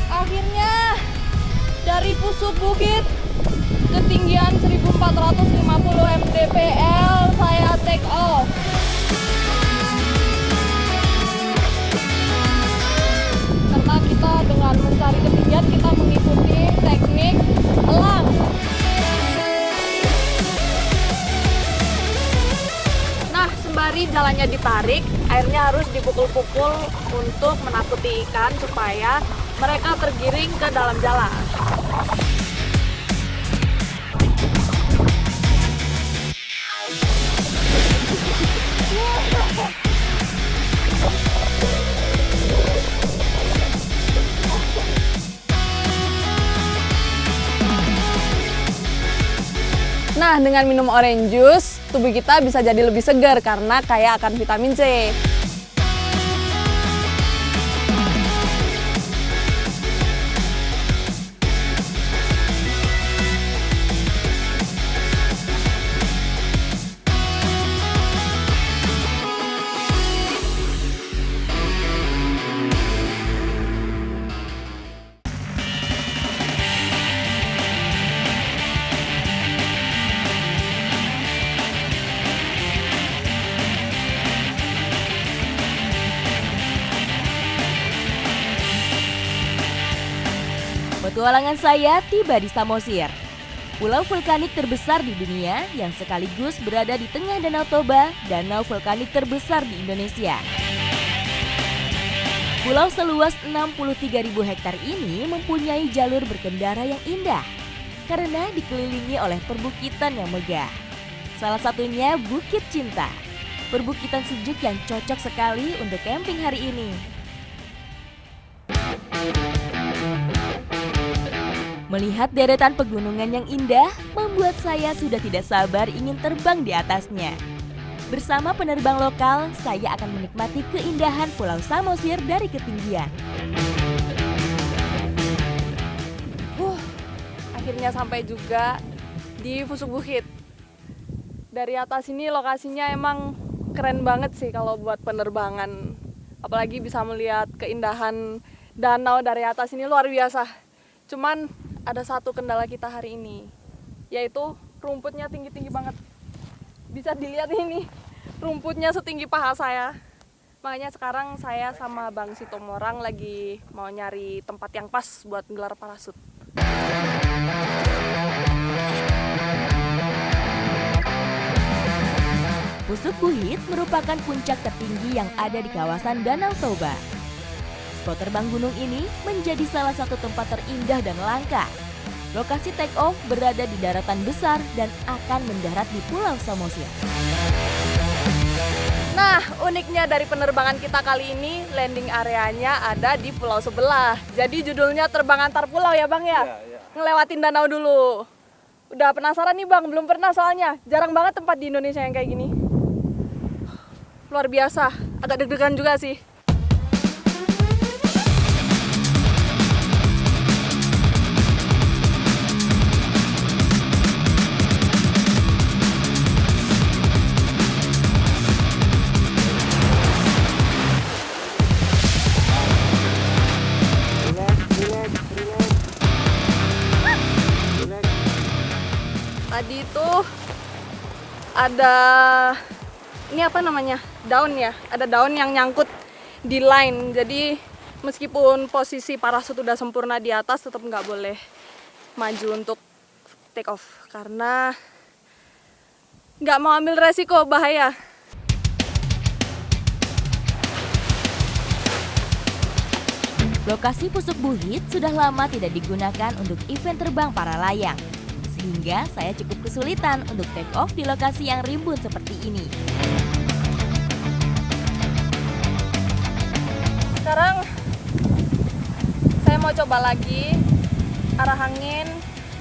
Akhirnya dari pusuk bukit ketinggian 1450 mdpl saya take off. Karena kita dengan mencari ketinggian kita mengikuti teknik elang. Nah, sembari jalannya ditarik, airnya harus dipukul-pukul untuk menakuti ikan supaya mereka tergiring ke dalam jalan. Nah, dengan minum orange juice, tubuh kita bisa jadi lebih segar karena kaya akan vitamin C. Petualangan saya tiba di Samosir, pulau vulkanik terbesar di dunia yang sekaligus berada di tengah Danau Toba, danau vulkanik terbesar di Indonesia. Pulau seluas 63.000 hektar ini mempunyai jalur berkendara yang indah karena dikelilingi oleh perbukitan yang megah. Salah satunya Bukit Cinta, perbukitan sejuk yang cocok sekali untuk camping hari ini. Melihat deretan pegunungan yang indah, membuat saya sudah tidak sabar ingin terbang di atasnya. Bersama penerbang lokal, saya akan menikmati keindahan Pulau Samosir dari ketinggian. Akhirnya sampai juga di pusuk bukit. Dari atas ini lokasinya emang keren banget sih kalau buat penerbangan. Apalagi bisa melihat keindahan danau dari atas ini luar biasa. Cuman ada satu kendala kita hari ini, yaitu rumputnya tinggi-tinggi banget. Bisa dilihat ini, rumputnya setinggi paha saya. Makanya sekarang saya sama Bang Sitomorang lagi mau nyari tempat yang pas buat gelar parasut. Pusuk Buhit merupakan puncak tertinggi yang ada di kawasan Danau Toba. Spot terbang gunung ini menjadi salah satu tempat terindah dan langka. Lokasi take off berada di daratan besar dan akan mendarat di Pulau Samosir. Nah, uniknya dari penerbangan kita kali ini, landing areanya ada di pulau sebelah. Jadi judulnya terbang antar pulau ya Bang ya? Iya. Ngelewatin danau dulu. Udah penasaran nih Bang, belum pernah soalnya. Jarang banget tempat di Indonesia yang kayak gini. Luar biasa, agak deg-degan juga sih. Tadi itu ada, ini apa namanya, daun ya, ada daun yang nyangkut di line. Jadi meskipun posisi parasut udah sempurna di atas, tetap nggak boleh maju untuk take off karena nggak mau ambil resiko, bahaya. Lokasi Pusuk Buhit sudah lama tidak digunakan untuk event terbang para layang. Sehingga saya cukup kesulitan untuk take off di lokasi yang rimbun seperti ini. Sekarang saya mau coba lagi arah angin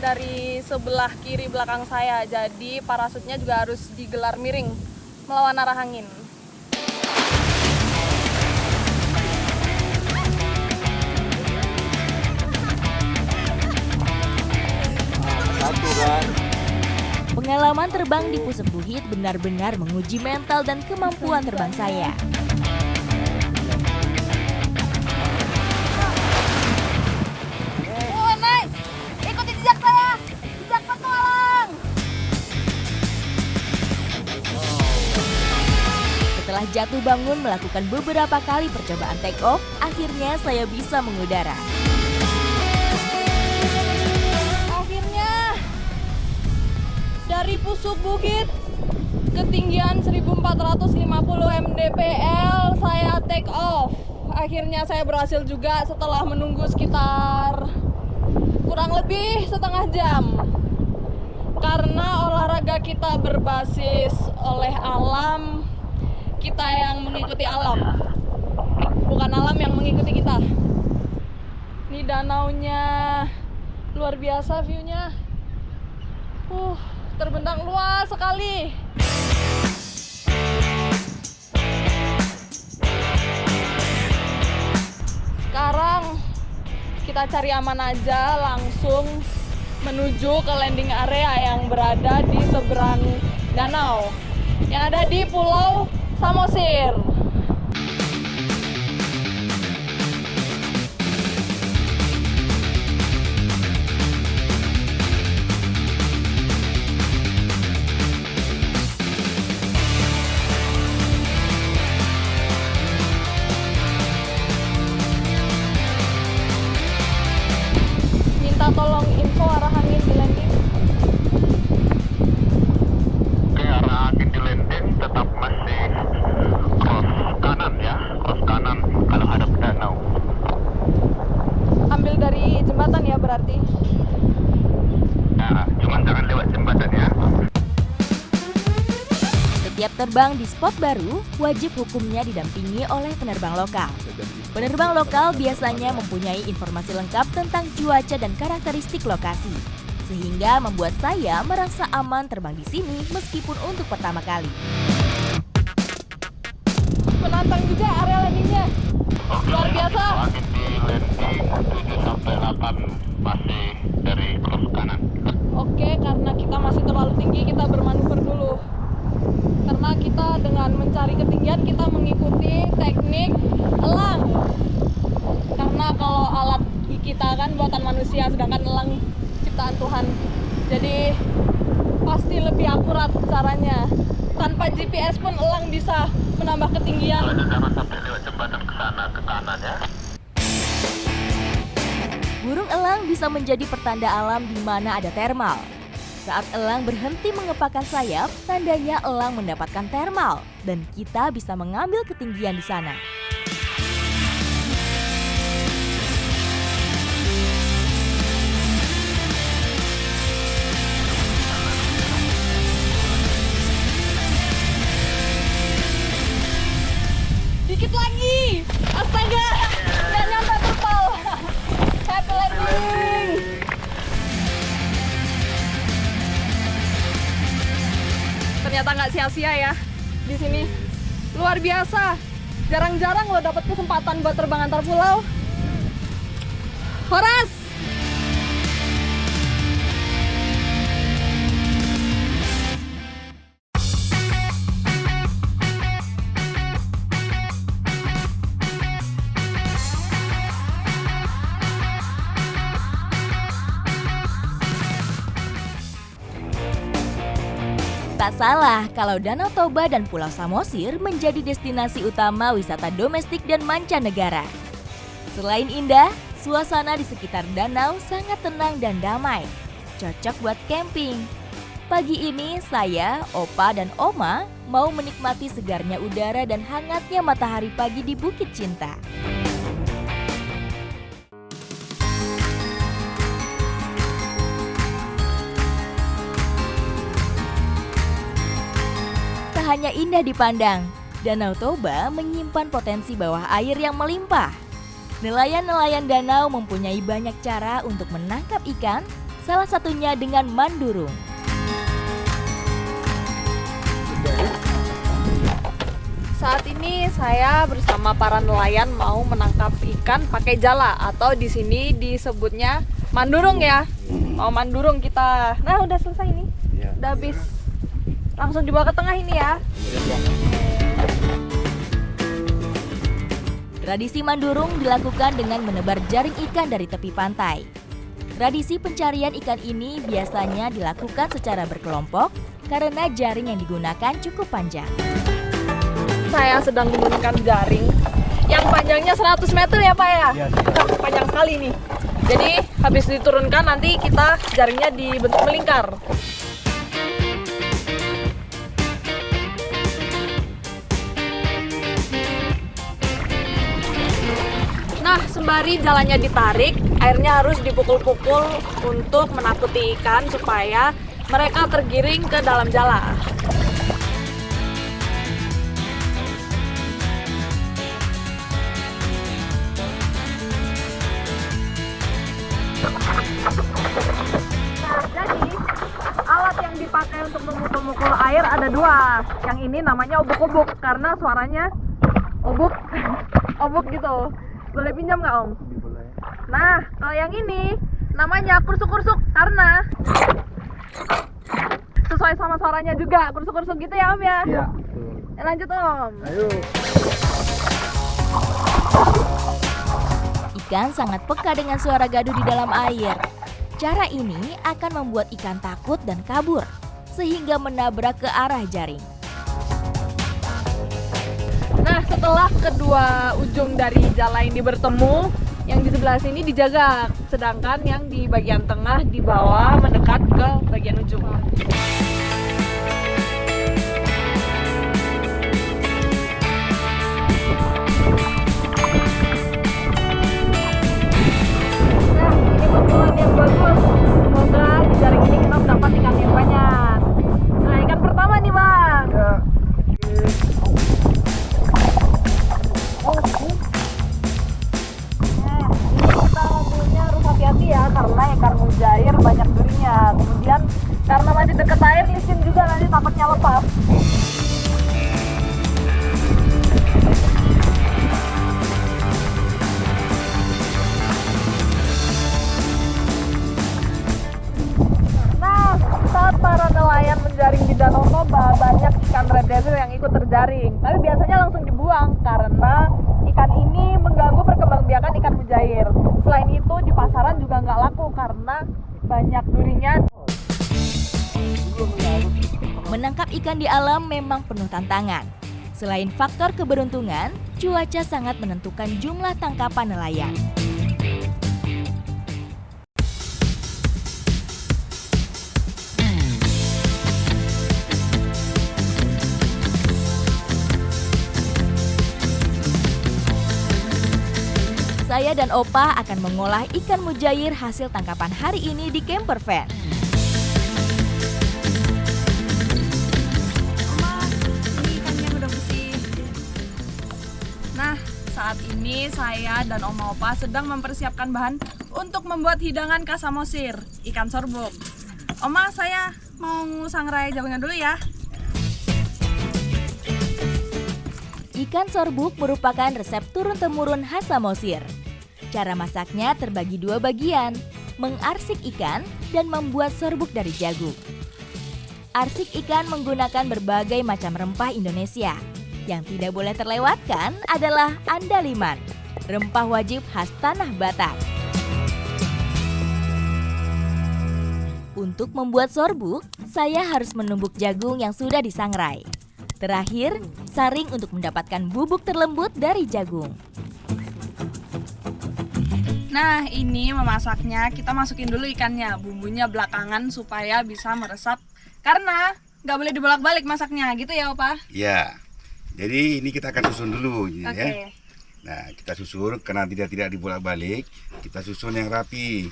dari sebelah kiri belakang saya. Jadi parasutnya juga harus digelar miring melawan arah angin. Satu kan. Pengalaman terbang di Pusuk Buhit benar-benar menguji mental dan kemampuan terbang saya. Oh, nice! Ikuti jejak saya! Jejak petualang! Setelah jatuh bangun melakukan beberapa kali percobaan take off, akhirnya saya bisa mengudara. Akhirnya dari Pusuk Bukit ketinggian 1450 mdpl saya take off. Akhirnya saya berhasil juga setelah menunggu sekitar kurang lebih setengah jam. Karena olahraga kita berbasis oleh alam, kita yang mengikuti alam, bukan alam yang mengikuti kita. Ini danaunya luar biasa view-nya. Terbentang luas sekali. Sekarang kita cari aman aja, langsung menuju ke landing area yang berada di seberang danau, yang ada di Pulau Samosir. Minta tolong info arah angin di landing. Oke, arah angin di landing tetap masih cross kanan ya, cross kanan kalau hadap danau. Ambil dari jembatan ya berarti. Nah, cuman jangan lewat jembatan ya. Setiap terbang di spot baru, wajib hukumnya didampingi oleh penerbang lokal. Penerbang lokal biasanya mempunyai informasi lengkap tentang cuaca dan karakteristik lokasi, sehingga membuat saya merasa aman terbang di sini meskipun untuk pertama kali. Menantang juga area landingnya. Luar biasa. Angin di landing 7-8 masih dari cross kanan. Oke, karena kita masih terlalu tinggi, kita bermanuver dulu. Karena kita dengan mencari ketinggian, kita mengikuti teknik elang. Karena kalau alat kita kan buatan manusia, sedangkan elang ciptaan Tuhan. Jadi pasti lebih akurat caranya. Tanpa GPS pun elang bisa menambah ketinggian. Jangan sampai lewat jembatan ke sana, ke kanan ya. Burung elang bisa menjadi pertanda alam di mana ada termal. Saat elang berhenti mengepakkan sayap, tandanya elang mendapatkan termal dan kita bisa mengambil ketinggian di sana. Dikit lagi. Astaga. Nggak nyampe terpal. Happy landing. Ternyata nggak sia-sia ya di sini. Luar biasa. Jarang-jarang lo dapat kesempatan buat terbang antar pulau. Horas. Tak salah kalau Danau Toba dan Pulau Samosir menjadi destinasi utama wisata domestik dan mancanegara. Selain indah, suasana di sekitar danau sangat tenang dan damai. Cocok buat camping. Pagi ini saya, Opa, dan Oma mau menikmati segarnya udara dan hangatnya matahari pagi di Bukit Cinta. Tak hanya indah dipandang, Danau Toba menyimpan potensi bawah air yang melimpah. Nelayan-nelayan danau mempunyai banyak cara untuk menangkap ikan, salah satunya dengan mandurung. Saat ini saya bersama para nelayan mau menangkap ikan pakai jala atau di sini disebutnya mandurung ya. Mau mandurung kita. Nah, udah selesai nih. udah habis. Langsung dibawa ke tengah ini ya. Tradisi mandurung dilakukan dengan menebar jaring ikan dari tepi pantai. Tradisi pencarian ikan ini biasanya dilakukan secara berkelompok karena jaring yang digunakan cukup panjang. Saya sedang menggunakan jaring yang panjangnya 100 meter ya Pak ya? Iya. Panjang sekali nih. Jadi habis diturunkan nanti kita jaringnya dibentuk melingkar. Nah, sembari jalannya ditarik, airnya harus dipukul-pukul untuk menakuti ikan supaya mereka tergiring ke dalam jala. Nah, jadi alat yang dipakai untuk memukul-mukul air ada dua. Yang ini namanya obuk-obuk karena suaranya obuk, obuk gitu. Boleh pinjam nggak Om? Boleh. Nah, kalau yang ini namanya kursuk-kursuk karena sesuai sama suaranya juga, kursuk-kursuk gitu ya Om ya? Iya. Lanjut Om. Ayo. Ikan sangat peka dengan suara gaduh di dalam air. Cara ini akan membuat ikan takut dan kabur, sehingga menabrak ke arah jaring. Nah, setelah kedua ujung dari jala ini bertemu, yang di sebelah sini dijaga, sedangkan yang di bagian tengah di bawah mendekat ke bagian ujung. Nah, ini pukulan yang bagus. Semoga di jaring ini kita mendapat ikan yang banyak. Nah, ikan pertama nih Bang. Ya. Nah, ini kita ambilnya harus hati-hati ya karena ikan mujair banyak durinya. Kemudian karena masih dekat air, licin juga nanti takutnya lepas. Nah, saat para nelayan menjaring di Danau Toba, banyak ikan red devil yang ikut terjaring. Tapi biasanya langsung dibuang karena ikan ini mengganggu perkembangbiakan ikan mujair. Selain itu di pasaran juga nggak laku karena banyak durinya. Menangkap ikan di alam memang penuh tantangan. Selain faktor keberuntungan, cuaca sangat menentukan jumlah tangkapan nelayan. Saya dan Opa akan mengolah ikan mujair hasil tangkapan hari ini di camper van. Ini ikannya udah bersih. Nah, saat ini saya dan Oma Opa sedang mempersiapkan bahan untuk membuat hidangan kasamosir, ikan sorbuk. Oma, saya mau sangrai jabangnya dulu ya. Ikan sorbuk merupakan resep turun-temurun khas Samosir. Cara masaknya terbagi dua bagian, mengarsik ikan dan membuat sorbuk dari jagung. Arsik ikan menggunakan berbagai macam rempah Indonesia. Yang tidak boleh terlewatkan adalah andaliman, rempah wajib khas tanah Batak. Untuk membuat sorbuk, saya harus menumbuk jagung yang sudah disangrai. Terakhir, saring untuk mendapatkan bubuk terlembut dari jagung. Nah, ini memasaknya kita masukin dulu ikannya, bumbunya belakangan supaya bisa meresap. Karena nggak boleh dibolak-balik masaknya, gitu ya Opa? Ya. Jadi ini kita akan susun dulu Oke. ya. Nah, kita susun karena tidak dibolak-balik, kita susun yang rapi.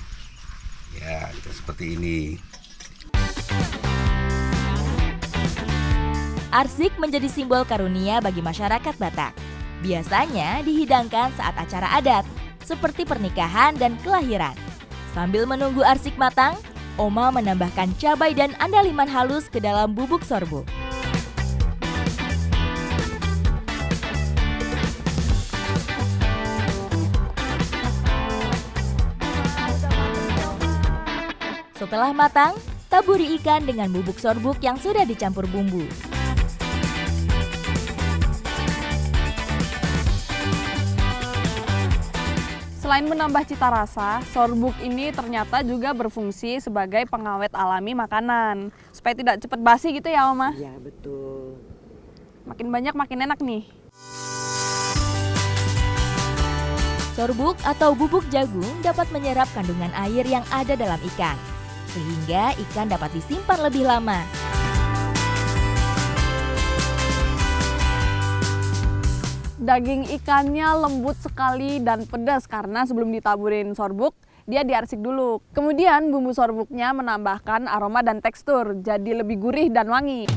Ya, seperti ini. Arsik menjadi simbol karunia bagi masyarakat Batak. Biasanya dihidangkan saat acara adat, seperti pernikahan dan kelahiran. Sambil menunggu arsik matang, Oma menambahkan cabai dan andaliman halus ke dalam bubuk sorbuk. Setelah matang, taburi ikan dengan bubuk sorbuk yang sudah dicampur bumbu. Selain menambah cita rasa, sorbuk ini ternyata juga berfungsi sebagai pengawet alami makanan. Supaya tidak cepat basi gitu ya, Mama? Iya, betul. Makin banyak makin enak nih. Sorbuk atau bubuk jagung dapat menyerap kandungan air yang ada dalam ikan, sehingga ikan dapat disimpan lebih lama. Daging ikannya lembut sekali dan pedas karena sebelum ditaburin sorbuk, dia diarsik dulu. Kemudian bumbu sorbuknya menambahkan aroma dan tekstur, jadi lebih gurih dan wangi.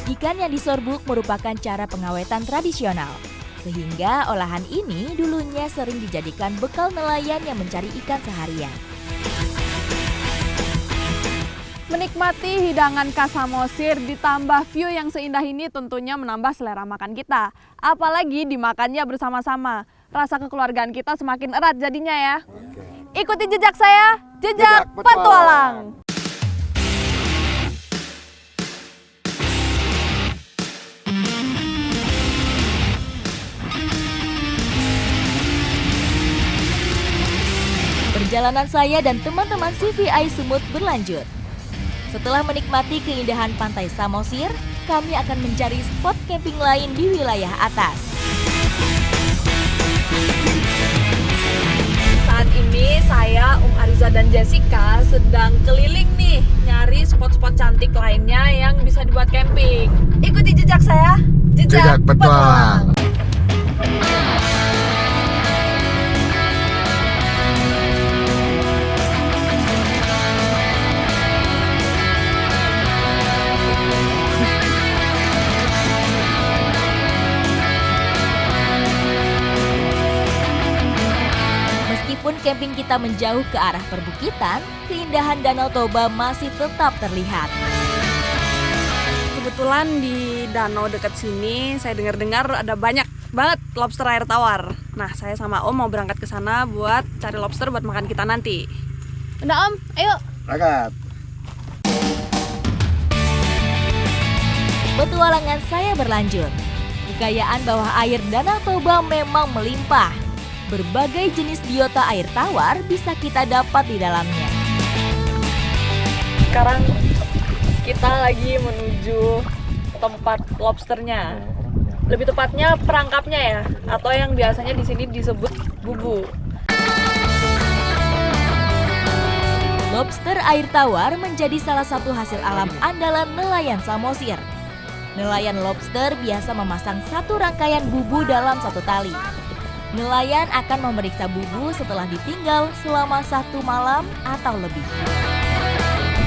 Ikan yang disorbuk merupakan cara pengawetan tradisional, sehingga olahan ini dulunya sering dijadikan bekal nelayan yang mencari ikan seharian. Menikmati hidangan khas Samosir ditambah view yang seindah ini tentunya menambah selera makan kita. Apalagi dimakannya bersama-sama. Rasa kekeluargaan kita semakin erat jadinya ya. Ikuti jejak saya, jejak petualang. Perjalanan saya dan teman-teman CVI Sumut berlanjut. Setelah menikmati keindahan pantai Samosir, kami akan mencari spot camping lain di wilayah atas. Saat ini saya, Ariza dan Jessica sedang keliling nih nyari spot-spot cantik lainnya yang bisa dibuat camping. Ikuti jejak saya, jejak petualang. Meskipun camping kita menjauh ke arah perbukitan, keindahan Danau Toba masih tetap terlihat. Kebetulan di danau dekat sini saya dengar-dengar ada banyak banget lobster air tawar. Nah, saya sama Om mau berangkat ke sana buat cari lobster buat makan kita nanti. Udah Om, ayo. Berangkat. Petualangan saya berlanjut. Kekayaan bawah air Danau Toba memang melimpah. Berbagai jenis biota air tawar bisa kita dapat di dalamnya. Sekarang kita lagi menuju tempat lobsternya. Lebih tepatnya perangkapnya ya, atau yang biasanya di sini disebut bubu. Lobster air tawar menjadi salah satu hasil alam andalan nelayan Samosir. Nelayan lobster biasa memasang satu rangkaian bubu dalam satu tali. Nelayan akan memeriksa bubu setelah ditinggal selama 1 malam atau lebih.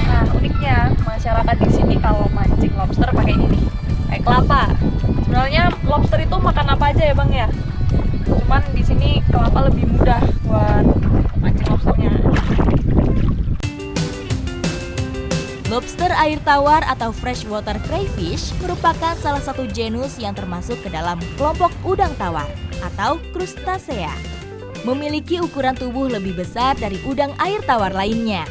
Nah, uniknya masyarakat di sini kalau mancing lobster pakai ini nih, pakai kelapa. Sebenarnya lobster itu makan apa aja ya Bang ya? Cuman di sini kelapa lebih mudah buat mancing lobsternya. Lobster air tawar atau freshwater crayfish merupakan salah satu genus yang termasuk ke dalam kelompok udang tawar atau krustasea. Memiliki ukuran tubuh lebih besar dari udang air tawar lainnya.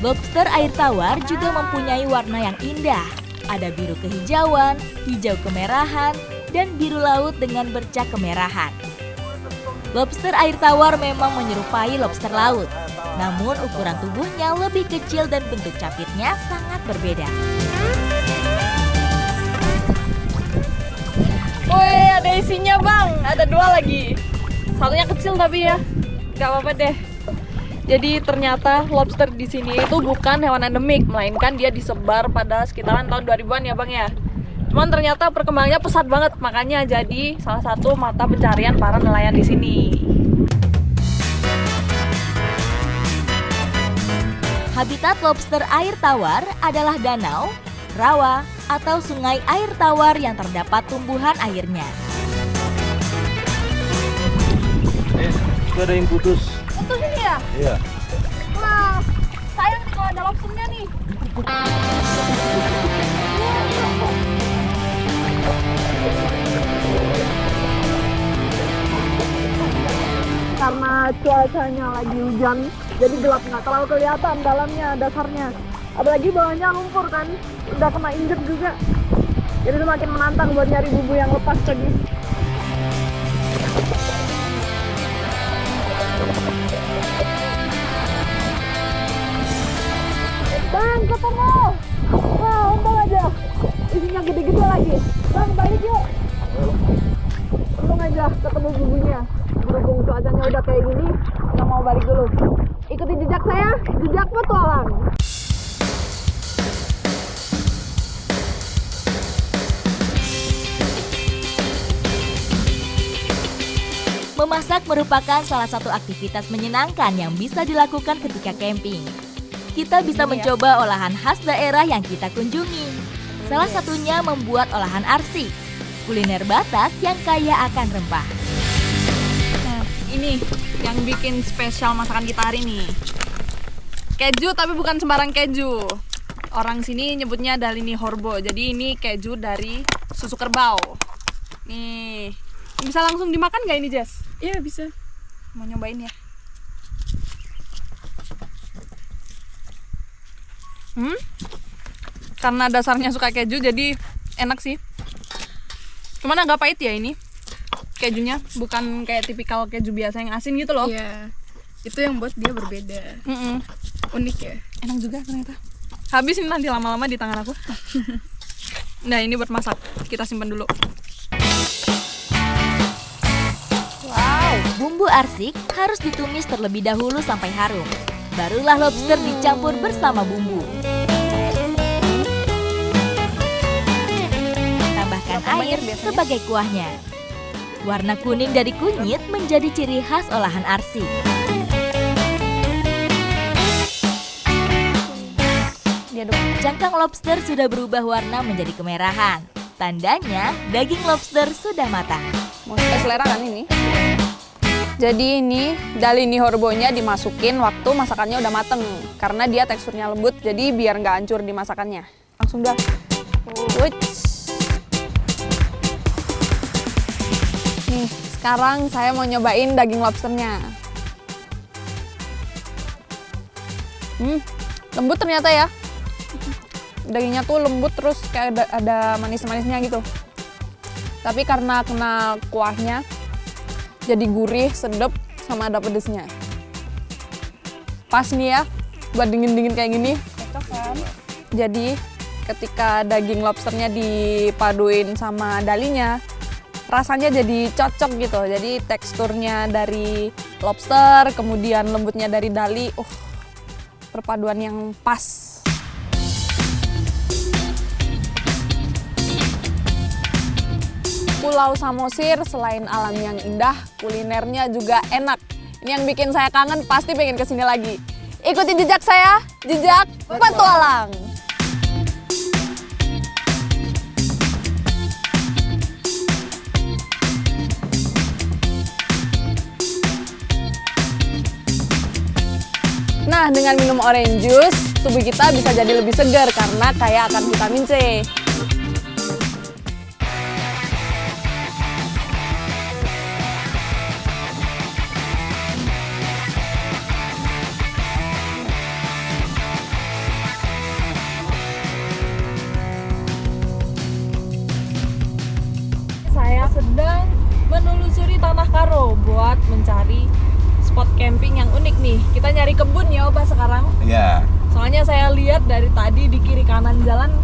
Lobster air tawar juga mempunyai warna yang indah. Ada biru kehijauan, hijau kemerahan, dan biru laut dengan bercak kemerahan. Lobster air tawar memang menyerupai lobster laut. Namun ukuran tubuhnya lebih kecil dan bentuk capitnya sangat berbeda. Woi, ada isinya Bang, ada 2 lagi. Satunya kecil tapi ya, nggak apa-apa deh. Jadi ternyata lobster di sini itu bukan hewan endemik, melainkan dia disebar pada sekitaran tahun 2000-an ya Bang ya. Cuman ternyata perkembangannya pesat banget, makanya jadi salah satu mata pencarian para nelayan di sini. Habitat lobster air tawar adalah danau, rawa, atau sungai air tawar yang terdapat tumbuhan airnya. Itu ada yang putus. Putus ini ya? Iya. Wah, sayang nih kalau ada lobsternya nih. Karena cuaca cuacanya lagi hujan, jadi gelap, nggak terlalu kelihatan dalamnya, dasarnya. Apalagi bawahnya lumpur kan, udah kena injek juga. Jadi semakin menantang buat nyari bumbu yang lepas tadi. Bang, ketemu! Wah, untung aja. Isinya gede-gede lagi. Bang, balik yuk. Untung aja ketemu bumbunya. Berhubung cuacanya udah kayak gini, nggak mau balik dulu. Ikuti jejak saya, jejak petualang. Memasak merupakan salah satu aktivitas menyenangkan yang bisa dilakukan ketika camping. Kita bisa mencoba olahan khas daerah yang kita kunjungi. Salah satunya membuat olahan arsik, kuliner Batak yang kaya akan rempah. Nah, ini yang bikin spesial masakan kita hari ini. Keju, tapi bukan sembarang keju. Orang sini nyebutnya dalini horbo. Jadi ini keju dari susu kerbau. Nih, bisa langsung dimakan nggak ini, Jess? Iya bisa. Mau nyobain ya? Karena dasarnya suka keju jadi enak sih. Cuman agak pahit ya ini kejunya, bukan kayak tipikal keju biasa yang asin gitu loh. Iya. Itu yang buat dia berbeda. Unik ya. Enak juga ternyata. Habis ini nanti lama-lama di tangan aku. Nah, ini buat masak. Kita simpan dulu. Bumbu arsik harus ditumis terlebih dahulu sampai harum. Barulah lobster dicampur bersama bumbu. Tambahkan air sebagai kuahnya. Warna kuning dari kunyit menjadi ciri khas olahan arsik. Cangkang lobster sudah berubah warna menjadi kemerahan. Tandanya daging lobster sudah matang. Mau selera kan ini? Jadi ini dalini horbonya dimasukin waktu masakannya udah mateng. Karena dia teksturnya lembut, jadi biar nggak hancur di masakannya. Langsung dah. Nih, sekarang saya mau nyobain daging lobsternya. Lembut ternyata ya. Dagingnya tuh lembut terus kayak ada manis-manisnya gitu. Tapi karena kena kuahnya, jadi gurih, sedap, sama ada pedesnya. Pas nih ya, buat dingin-dingin kayak gini. Cocok kan? Jadi ketika daging lobsternya dipaduin sama dalinya, rasanya jadi cocok gitu. Jadi teksturnya dari lobster, kemudian lembutnya dari dali. Perpaduan yang pas. Pulau Samosir selain alam yang indah, kulinernya juga enak. Ini yang bikin saya kangen, pasti pengen kesini lagi. Ikuti jejak saya, jejak petualang. Nah, dengan minum orange juice, tubuh kita bisa jadi lebih segar karena kaya akan vitamin C. Saya sedang menelusuri Tanah Karo buat mencari spot camping yang unik nih. Kita nyari kebun ya, Opa, sekarang. Iya. Soalnya saya lihat dari tadi di kiri kanan jalan,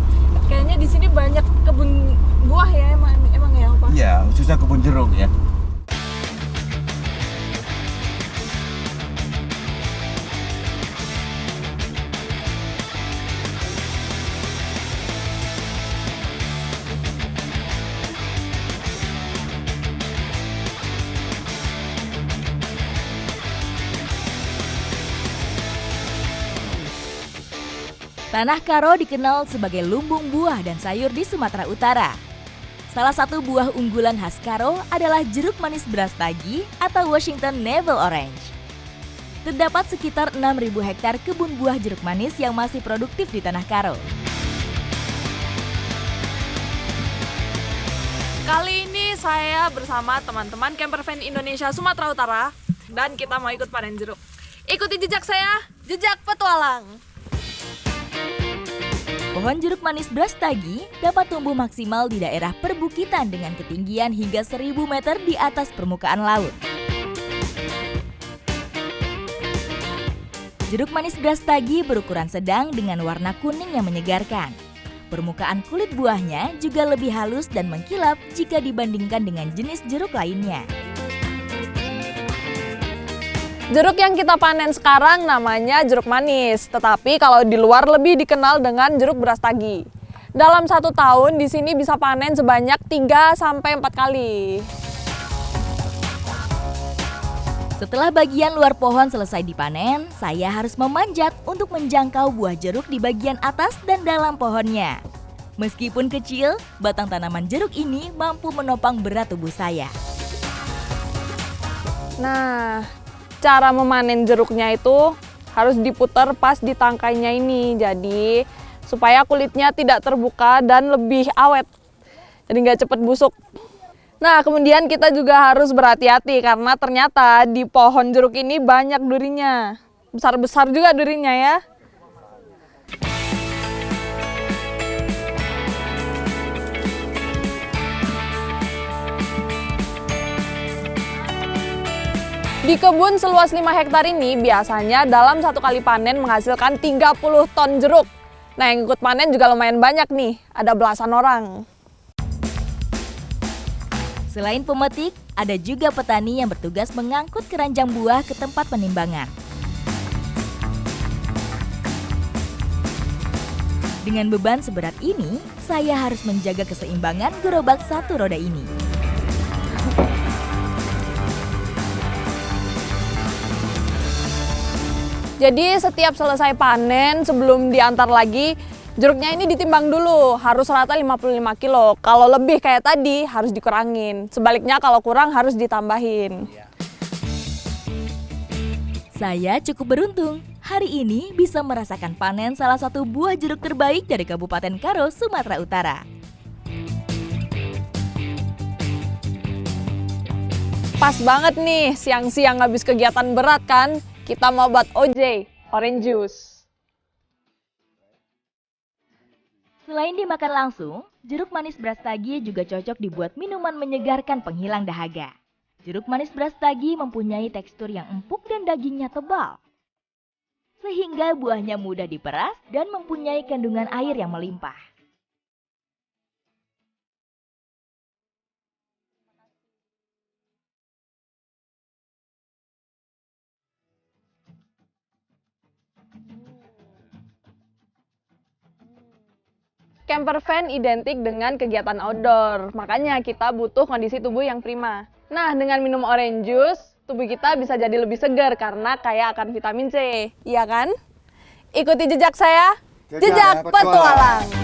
kayaknya di sini banyak kebun buah ya, emang ya, Opa? Iya, khususnya kebun jeruk ya. Tanah Karo dikenal sebagai lumbung buah dan sayur di Sumatera Utara. Salah satu buah unggulan khas Karo adalah jeruk manis Brastagi atau Washington Navel Orange. Terdapat sekitar 6.000 hektar kebun buah jeruk manis yang masih produktif di Tanah Karo. Kali ini saya bersama teman-teman Campervan Indonesia Sumatera Utara dan kita mau ikut panen jeruk. Ikuti jejak saya, jejak petualang. Pohon jeruk manis Brastagi dapat tumbuh maksimal di daerah perbukitan dengan ketinggian hingga 1000 meter di atas permukaan laut. Jeruk manis Brastagi berukuran sedang dengan warna kuning yang menyegarkan. Permukaan kulit buahnya juga lebih halus dan mengkilap jika dibandingkan dengan jenis jeruk lainnya. Jeruk yang kita panen sekarang namanya jeruk manis, tetapi kalau di luar lebih dikenal dengan jeruk Brastagi. Dalam 1 tahun di sini bisa panen sebanyak 3-4 kali. Setelah bagian luar pohon selesai dipanen, saya harus memanjat untuk menjangkau buah jeruk di bagian atas dan dalam pohonnya. Meskipun kecil, batang tanaman jeruk ini mampu menopang berat tubuh saya. Nah, cara memanen jeruknya itu harus diputar pas di tangkainya ini. Jadi supaya kulitnya tidak terbuka dan lebih awet. Jadi nggak cepet busuk. Nah, kemudian kita juga harus berhati-hati karena ternyata di pohon jeruk ini banyak durinya. Besar-besar juga durinya ya. Di kebun seluas 5 hektar ini biasanya dalam 1 kali panen menghasilkan 30 ton jeruk. Nah, yang ikut panen juga lumayan banyak nih, ada belasan orang. Selain pemetik, ada juga petani yang bertugas mengangkut keranjang buah ke tempat penimbangan. Dengan beban seberat ini, saya harus menjaga keseimbangan gerobak 1 roda ini. Jadi setiap selesai panen sebelum diantar lagi, jeruknya ini ditimbang dulu, harus rata 55 kilo. Kalau lebih kayak tadi harus dikurangin, sebaliknya kalau kurang harus ditambahin. Saya cukup beruntung, hari ini bisa merasakan panen salah satu buah jeruk terbaik dari Kabupaten Karo, Sumatera Utara. Pas banget nih, siang-siang habis kegiatan berat kan, kita mau buat OJ, orange juice. Selain dimakan langsung, jeruk manis Brastagi juga cocok dibuat minuman menyegarkan penghilang dahaga. Jeruk manis Brastagi mempunyai tekstur yang empuk dan dagingnya tebal, sehingga buahnya mudah diperas dan mempunyai kandungan air yang melimpah. Camper van identik dengan kegiatan outdoor, makanya kita butuh kondisi tubuh yang prima. Nah, dengan minum orange juice, tubuh kita bisa jadi lebih segar karena kaya akan vitamin C, iya kan? Ikuti jejak saya, jejak petualang.